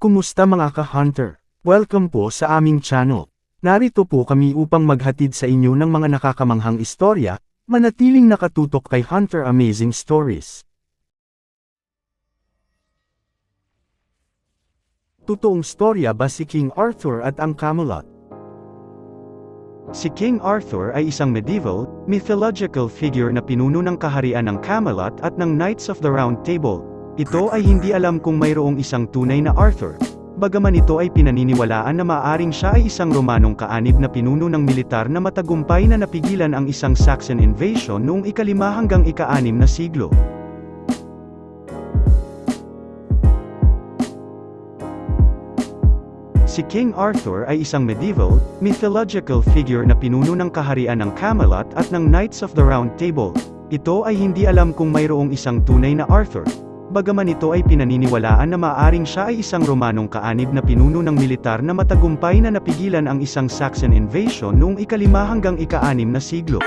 Kumusta mga ka-hunter? Welcome po sa aming channel. Narito po kami upang maghatid sa inyo ng mga nakakamanghang istorya, manatiling nakatutok kay Hunter Amazing Stories. Totoong storya ba si King Arthur at ang Camelot? Si King Arthur ay isang medieval, mythological figure na pinuno ng kaharian ng Camelot at ng Knights of the Round Table. Ito ay hindi alam kung mayroong isang tunay na Arthur. Bagaman ito ay pinaniniwalaan na maaaring siya ay isang Romanong kaanib na pinuno ng militar na matagumpay na napigilan ang isang Saxon invasion noong ika-5 hanggang ika-6 na siglo. Si King Arthur ay isang medieval, mythological figure na pinuno ng kaharian ng Camelot at ng Knights of the Round Table. Ito ay hindi alam kung mayroong isang tunay na Arthur. Bagaman ito ay pinaniniwalaan na maaaring siya ay isang Romanong kaanib na pinuno ng militar na matagumpay na napigilan ang isang Saxon invasion noong ika-5 hanggang ika-6 na siglo.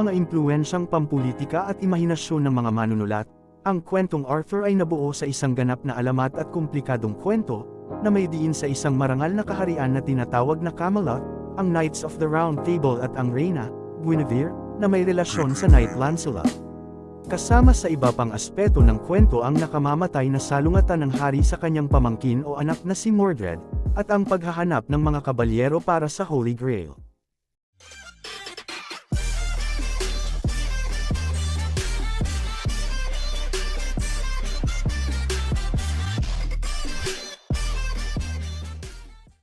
Mga impluwensyang pampulitika at imahinasyon ng mga manunulat, ang kwentong Arthur ay nabuo sa isang ganap na alamat at komplikadong kwento, na may diin sa isang marangal na kaharian na tinatawag na Camelot, ang Knights of the Round Table at ang Reyna, Guinevere, na may relasyon sa Knight Lancelot. Kasama sa iba pang aspeto ng kwento ang nakamamatay na salungatan ng hari sa kanyang pamangkin o anak na si Mordred, at ang paghahanap ng mga kabalyero para sa Holy Grail.